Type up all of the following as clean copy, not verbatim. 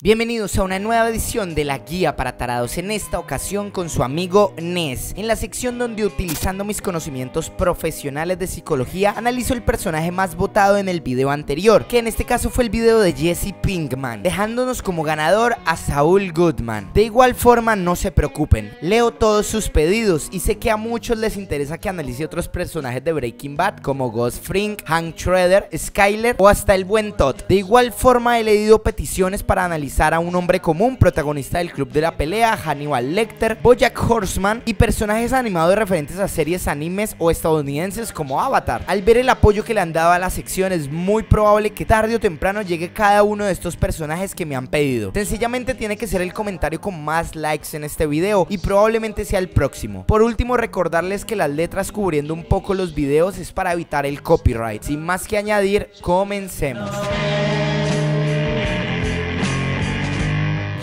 Bienvenidos a una nueva edición de la guía para tarados, en esta ocasión con su amigo Nes, en la sección donde, utilizando mis conocimientos profesionales de psicología, analizo el personaje más votado en el video anterior, que en este caso fue el video de Jesse Pinkman, dejándonos como ganador a Saul Goodman. De igual forma, no se preocupen, leo todos sus pedidos y sé que a muchos les interesa que analice otros personajes de Breaking Bad como Gus Fring, Hank Schrader, Skyler o hasta el buen Todd. De igual forma, he leído peticiones para analizar a un hombre común, protagonista del Club de la Pelea, Hannibal Lecter, BoJack Horseman y personajes animados referentes a series animes o estadounidenses como Avatar. Al ver el apoyo que le han dado a la sección, es muy probable que tarde o temprano llegue cada uno de estos personajes que me han pedido. Sencillamente tiene que ser el comentario con más likes en este video y probablemente sea el próximo. Por último, recordarles que las letras cubriendo un poco los videos es para evitar el copyright. Sin más que añadir, comencemos.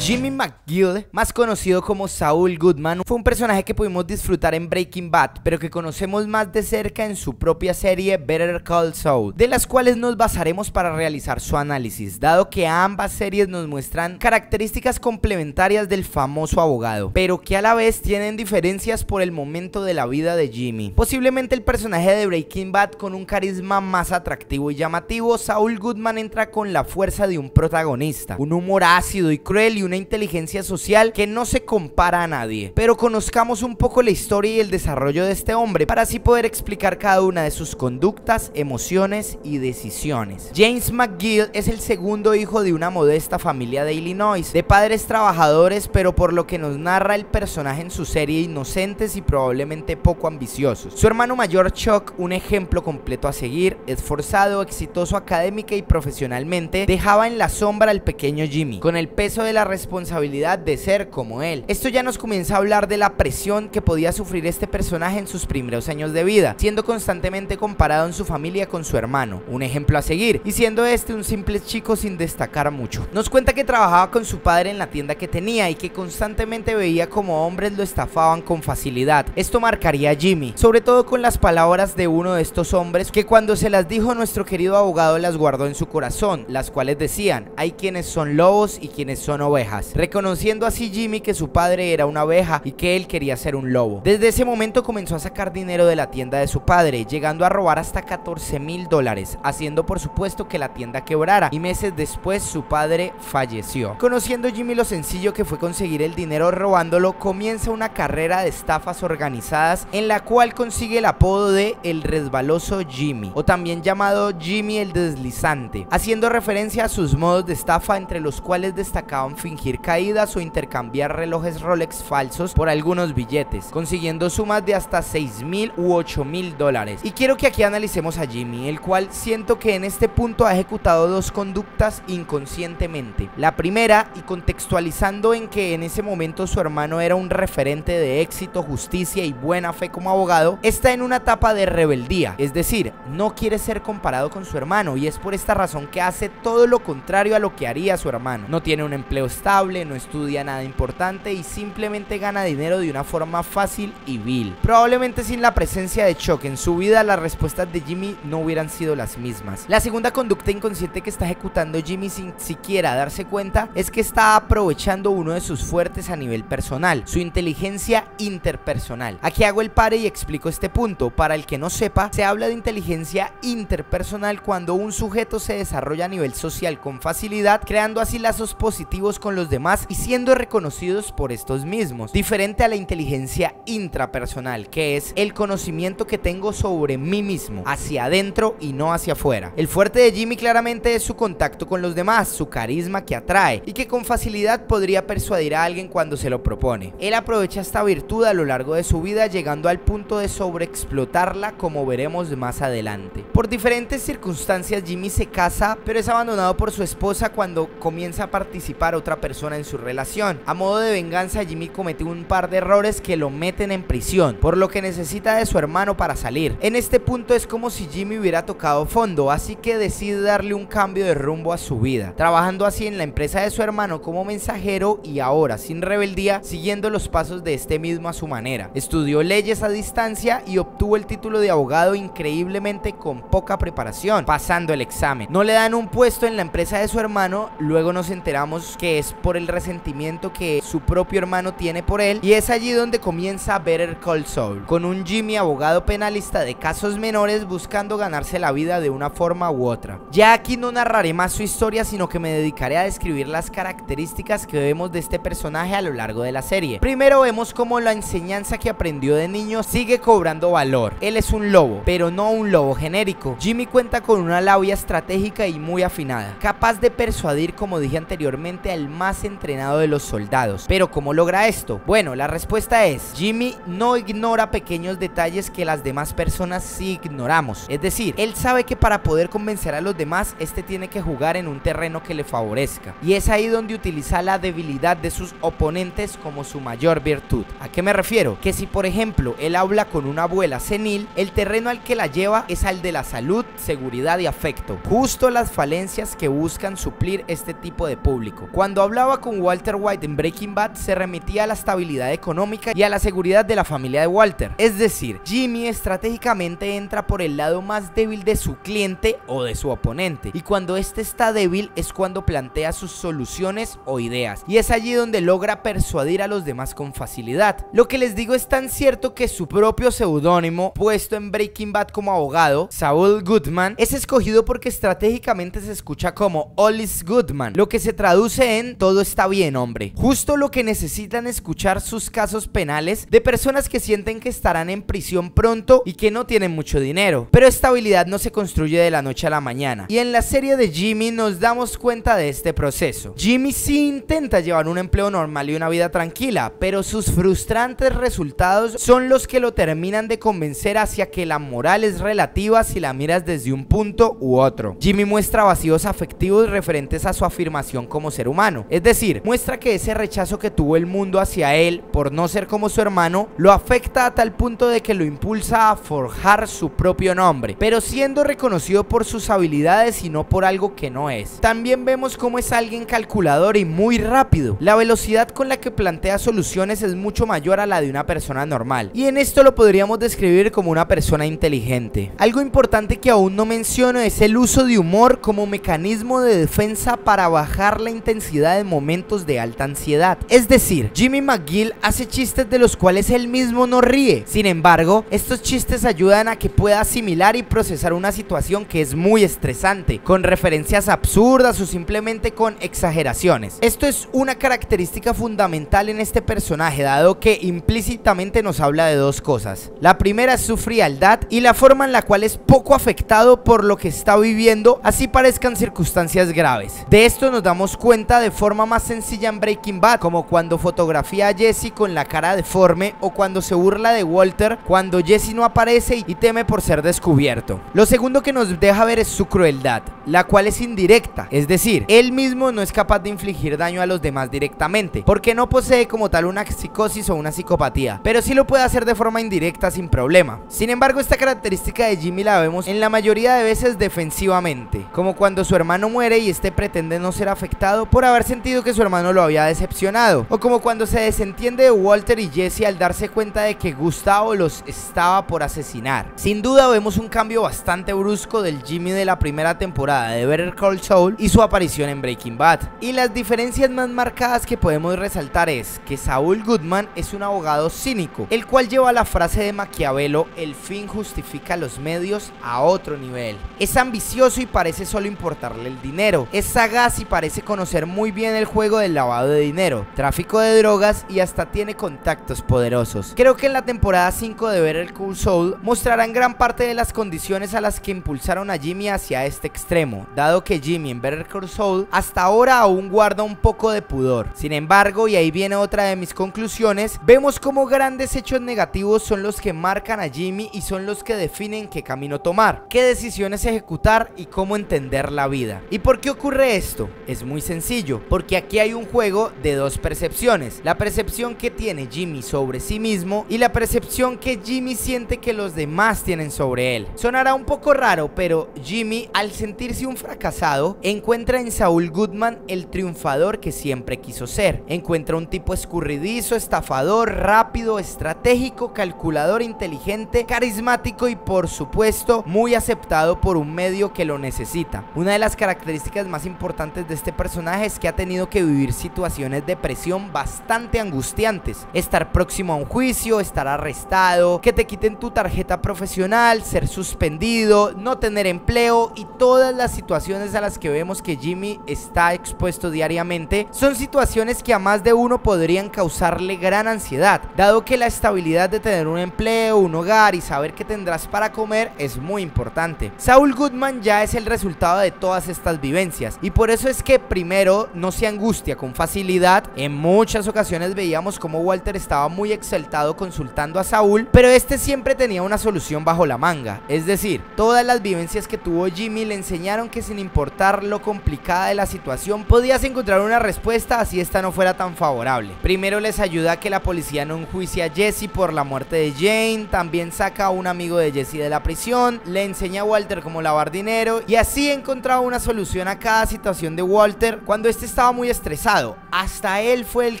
Jimmy McGill, más conocido como Saul Goodman, fue un personaje que pudimos disfrutar en Breaking Bad, pero que conocemos más de cerca en su propia serie Better Call Saul, de las cuales nos basaremos para realizar su análisis, dado que ambas series nos muestran características complementarias del famoso abogado, pero que a la vez tienen diferencias por el momento de la vida de Jimmy. Posiblemente el personaje de Breaking Bad con un carisma más atractivo y llamativo, Saul Goodman entra con la fuerza de un protagonista, un humor ácido y cruel y una inteligencia social que no se compara a nadie. Pero conozcamos un poco la historia y el desarrollo de este hombre para así poder explicar cada una de sus conductas, emociones y decisiones. James McGill es el segundo hijo de una modesta familia de Illinois, de padres trabajadores, pero por lo que nos narra el personaje en su serie, inocentes y probablemente poco ambiciosos. Su hermano mayor Chuck, un ejemplo completo a seguir, esforzado, exitoso académica y profesionalmente, dejaba en la sombra al pequeño Jimmy, con el peso de la responsabilidad de ser como él. Esto ya nos comienza a hablar de la presión que podía sufrir este personaje en sus primeros años de vida, siendo constantemente comparado en su familia con su hermano, un ejemplo a seguir, y siendo este un simple chico sin destacar mucho. Nos cuenta que trabajaba con su padre en la tienda que tenía y que constantemente veía como hombres lo estafaban con facilidad. Esto marcaría a Jimmy, sobre todo con las palabras de uno de estos hombres que, cuando se las dijo nuestro querido abogado, las guardó en su corazón, las cuales decían: hay quienes son lobos y quienes son ovejas, reconociendo así Jimmy que su padre era una oveja y que él quería ser un lobo. Desde ese momento comenzó a sacar dinero de la tienda de su padre, llegando a robar hasta $14,000, haciendo por supuesto que la tienda quebrara, y meses después su padre falleció. Conociendo Jimmy lo sencillo que fue conseguir el dinero robándolo, comienza una carrera de estafas organizadas en la cual consigue el apodo de El Resbaloso Jimmy, o también llamado Jimmy el Deslizante, haciendo referencia a sus modos de estafa, entre los cuales destacaban fingir caídas o intercambiar relojes Rolex falsos por algunos billetes, consiguiendo sumas de hasta $6,000 u $8,000. Y quiero que aquí analicemos a Jimmy, el cual siento que en este punto ha ejecutado dos conductas inconscientemente. La primera, y contextualizando en que en ese momento su hermano era un referente de éxito, justicia y buena fe como abogado, está en una etapa de rebeldía, es decir, no quiere ser comparado con su hermano, y es por esta razón que hace todo lo contrario a lo que haría su hermano. No tiene un empleo estable, no estudia nada importante y simplemente gana dinero de una forma fácil y vil. Probablemente sin la presencia de Chuck en su vida, las respuestas de Jimmy no hubieran sido las mismas. La segunda conducta inconsciente que está ejecutando Jimmy sin siquiera darse cuenta es que está aprovechando uno de sus fuertes a nivel personal, su inteligencia interpersonal. Aquí hago el pare y explico este punto. Para el que no sepa, se habla de inteligencia interpersonal cuando un sujeto se desarrolla a nivel social con facilidad, creando así lazos positivos con los demás y siendo reconocidos por estos mismos, diferente a la inteligencia intrapersonal, que es el conocimiento que tengo sobre mí mismo, hacia adentro y no hacia afuera. El fuerte de Jimmy claramente es su contacto con los demás, su carisma que atrae y que con facilidad podría persuadir a alguien cuando se lo propone. Él aprovecha esta virtud a lo largo de su vida, llegando al punto de sobreexplotarla, como veremos más adelante. Por diferentes circunstancias, Jimmy se casa, pero es abandonado por su esposa cuando comienza a participar otra persona persona en su relación. A modo de venganza, Jimmy comete un par de errores que lo meten en prisión, por lo que necesita de su hermano para salir. En este punto es como si Jimmy hubiera tocado fondo, así que decide darle un cambio de rumbo a su vida, trabajando así en la empresa de su hermano como mensajero y ahora, sin rebeldía, siguiendo los pasos de este mismo a su manera. Estudió leyes a distancia y obtuvo el título de abogado increíblemente con poca preparación, pasando el examen. No le dan un puesto en la empresa de su hermano, luego nos enteramos que es por el resentimiento que su propio hermano tiene por él, y es allí donde comienza Better Call Saul, con un Jimmy abogado penalista de casos menores buscando ganarse la vida de una forma u otra. Ya aquí no narraré más su historia, sino que me dedicaré a describir las características que vemos de este personaje a lo largo de la serie. Primero vemos cómo la enseñanza que aprendió de niño sigue cobrando valor. Él es un lobo, pero no un lobo genérico. Jimmy cuenta con una labia estratégica y muy afinada, capaz de persuadir, como dije anteriormente, al más entrenado de los soldados. Pero ¿cómo logra esto? Bueno, la respuesta es: Jimmy no ignora pequeños detalles que las demás personas sí ignoramos. Es decir, él sabe que para poder convencer a los demás, este tiene que jugar en un terreno que le favorezca, y es ahí donde utiliza la debilidad de sus oponentes como su mayor virtud. ¿A qué me refiero? Que si por ejemplo él habla con una abuela senil, el terreno al que la lleva es al de la salud, seguridad y afecto, justo las falencias que buscan suplir este tipo de público. Cuando hablaba con Walter White en Breaking Bad, se remitía a la estabilidad económica y a la seguridad de la familia de Walter. Es decir, Jimmy estratégicamente entra por el lado más débil de su cliente o de su oponente, y cuando este está débil es cuando plantea sus soluciones o ideas, y es allí donde logra persuadir a los demás con facilidad. Lo que les digo es tan cierto que su propio seudónimo, puesto en Breaking Bad como abogado, Saul Goodman, es escogido porque estratégicamente se escucha como All is Goodman, lo que se traduce en todo está bien, hombre. Justo lo que necesitan escuchar sus casos penales de personas que sienten que estarán en prisión pronto y que no tienen mucho dinero. Pero esta habilidad no se construye de la noche a la mañana, y en la serie de Jimmy nos damos cuenta de este proceso. Jimmy sí intenta llevar un empleo normal y una vida tranquila, pero sus frustrantes resultados son los que lo terminan de convencer hacia que la moral es relativa si la miras desde un punto u otro. Jimmy muestra vacíos afectivos referentes a su afirmación como ser humano, es decir, muestra que ese rechazo que tuvo el mundo hacia él por no ser como su hermano lo afecta a tal punto de que lo impulsa a forjar su propio nombre, pero siendo reconocido por sus habilidades y no por algo que no es. También vemos cómo es alguien calculador y muy rápido. La velocidad con la que plantea soluciones es mucho mayor a la de una persona normal, y en esto lo podríamos describir como una persona inteligente. Algo importante que aún no menciono es el uso de humor como mecanismo de defensa para bajar la intensidad de momentos de alta ansiedad. Es decir, Jimmy McGill hace chistes de los cuales él mismo no ríe. Sin embargo, estos chistes ayudan a que pueda asimilar y procesar una situación que es muy estresante, con referencias absurdas o simplemente con exageraciones. Esto es una característica fundamental en este personaje, dado que implícitamente nos habla de dos cosas. La primera es su frialdad y la forma en la cual es poco afectado por lo que está viviendo, así parezcan circunstancias graves. De esto nos damos cuenta de forma más sencilla en Breaking Bad, como cuando fotografía a Jesse con la cara deforme, o cuando se burla de Walter cuando Jesse no aparece y teme por ser descubierto. Lo segundo que nos deja ver es su crueldad, la cual es indirecta, es decir, él mismo no es capaz de infligir daño a los demás directamente, porque no posee como tal una psicosis o una psicopatía, pero sí lo puede hacer de forma indirecta sin problema. Sin embargo, esta característica de Jimmy la vemos en la mayoría de veces defensivamente, como cuando su hermano muere y este pretende no ser afectado por haber sentido que su hermano lo había decepcionado, o como cuando se desentiende de Walter y Jesse al darse cuenta de que Gustavo los estaba por asesinar. Sin duda vemos un cambio bastante brusco del Jimmy de la primera temporada de Better Call Saul y su aparición en Breaking Bad, y las diferencias más marcadas que podemos resaltar es que Saul Goodman es un abogado cínico, el cual lleva la frase de Maquiavelo: el fin justifica los medios, a otro nivel. Es ambicioso y parece solo importarle el dinero, es sagaz y parece conocer muy bien el juego del lavado de dinero, tráfico de drogas y hasta tiene contactos poderosos. Creo que en la temporada 5 de Better Call Saul mostrarán gran parte de las condiciones a las que impulsaron a Jimmy hacia este extremo, dado que Jimmy en Better Call Saul hasta ahora aún guarda un poco de pudor. Sin embargo, y ahí viene otra de mis conclusiones, vemos cómo grandes hechos negativos son los que marcan a Jimmy y son los que definen qué camino tomar, qué decisiones ejecutar y cómo entender la vida. ¿Y por qué ocurre esto? Es muy sencillo, porque porque aquí hay un juego de dos percepciones: la percepción que tiene Jimmy sobre sí mismo y la percepción que Jimmy siente que los demás tienen sobre él. Sonará un poco raro, pero Jimmy, al sentirse un fracasado, encuentra en Saul Goodman el triunfador que siempre quiso ser. Encuentra un tipo escurridizo, estafador, rápido, estratégico, calculador, inteligente, carismático y por supuesto muy aceptado por un medio que lo necesita. Una de las características más importantes de este personaje es que ha tenido que vivir situaciones de presión bastante angustiantes: estar próximo a un juicio, estar arrestado, que te quiten tu tarjeta profesional, ser suspendido, no tener empleo, y todas las situaciones a las que vemos que Jimmy está expuesto diariamente son situaciones que a más de uno podrían causarle gran ansiedad, dado que la estabilidad de tener un empleo, un hogar y saber que tendrás para comer es muy importante. Saul Goodman ya es el resultado de todas estas vivencias, y por eso es que primero no se angustia con facilidad. En muchas ocasiones veíamos como Walter estaba muy exaltado consultando a Saul, pero este siempre tenía una solución bajo la manga. Es decir, todas las vivencias que tuvo Jimmy le enseñaron que sin importar lo complicada de la situación, podías encontrar una respuesta así esta no fuera tan favorable. Primero les ayuda a que la policía no enjuicie a Jesse por la muerte de Jane, también saca a un amigo de Jesse de la prisión, le enseña a Walter cómo lavar dinero, y así encontraba una solución a cada situación de Walter cuando este estaba muy estresado. Hasta él fue el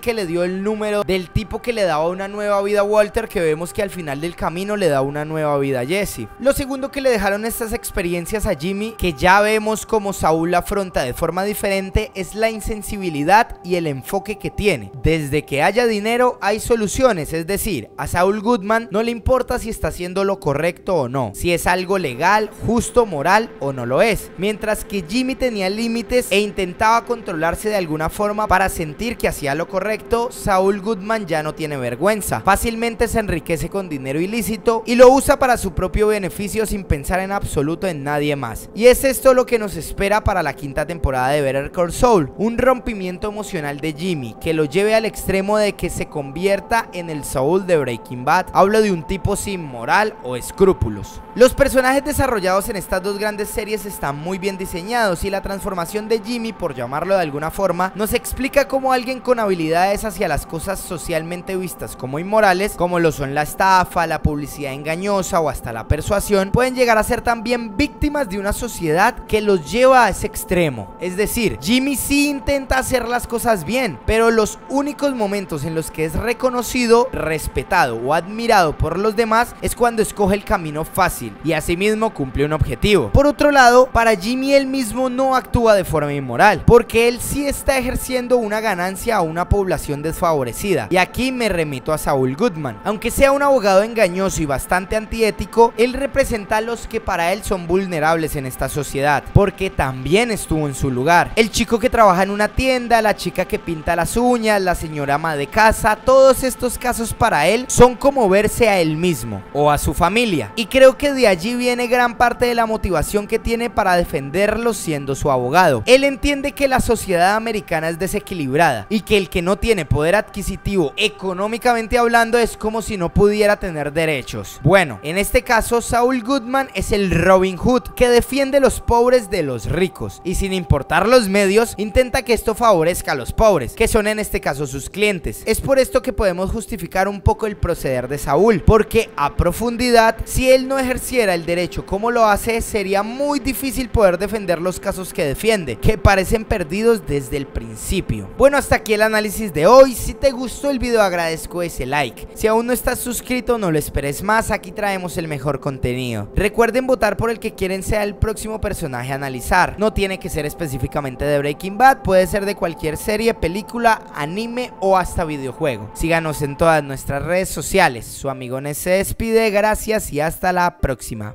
que le dio el número del tipo que le daba una nueva vida a Walter, que vemos que al final del camino le da una nueva vida a Jesse. Lo segundo que le dejaron estas experiencias a Jimmy, que ya vemos como Saul la afronta de forma diferente, es la insensibilidad y el enfoque que tiene. Desde que haya dinero hay soluciones, es decir, a Saul Goodman no le importa si está haciendo lo correcto o no, si es algo legal, justo, moral o no lo es, mientras que Jimmy tenía límites e intentaba controlarse de alguna forma para sentir que hacía lo correcto. Saul Goodman ya no tiene vergüenza, fácilmente se enriquece con dinero ilícito y lo usa para su propio beneficio sin pensar en absoluto en nadie más. Y es esto lo que nos espera para la quinta temporada de Better Call Saul: un rompimiento emocional de Jimmy que lo lleve al extremo de que se convierta en el Saul de Breaking Bad. Hablo de un tipo sin moral o escrúpulos. Los personajes desarrollados en estas dos grandes series están muy bien diseñados, y la transformación de Jimmy, por llamarlo de alguna forma, nos explica cómo alguien con habilidades hacia las cosas socialmente vistas como inmorales, como lo son la estafa, la publicidad engañosa o hasta la persuasión, pueden llegar a ser también víctimas de una sociedad que los lleva a ese extremo. Es decir, Jimmy sí intenta hacer las cosas bien, pero los únicos momentos en los que es reconocido, respetado o admirado por los demás es cuando escoge el camino fácil y asimismo cumple un objetivo. Por otro lado, para Jimmy él mismo no actúa de forma inmoral, porque él sí está ejerciendo una ganancia a una población desfavorecida, y aquí me remito a Saul Goodman. Aunque sea un abogado engañoso y bastante antiético, él representa a los que para él son vulnerables en esta sociedad, porque también estuvo en su lugar. El chico que trabaja en una tienda, la chica que pinta las uñas, la señora ama de casa, todos estos casos para él son como verse a él mismo o a su familia, y creo que de allí viene gran parte de la motivación que tiene para defenderlos siendo su abogado. Él entiende que la sociedad americana es desequilibrada y que el que no tiene poder adquisitivo económicamente hablando es como si no pudiera tener derechos. Bueno, en este caso Saul Goodman es el Robin Hood que defiende los pobres de los ricos, y sin importar los medios intenta que esto favorezca a los pobres, que son en este caso sus clientes. Es por esto que podemos justificar un poco el proceder de Saul, porque a profundidad, si él no ejerciera el derecho como lo hace, sería muy difícil poder defender los casos que defiende, que parecen perdidos desde el principio. Bueno, hasta aquí el análisis de hoy. Si te gustó el video agradezco ese like. Si aún no estás suscrito no lo esperes más, aquí traemos el mejor contenido. Recuerden votar por el que quieren sea el próximo personaje a analizar. No tiene que ser específicamente de Breaking Bad, puede ser de cualquier serie, película, anime o hasta videojuego. Síganos en todas nuestras redes sociales. Su amigo Nes se despide, gracias y hasta la próxima.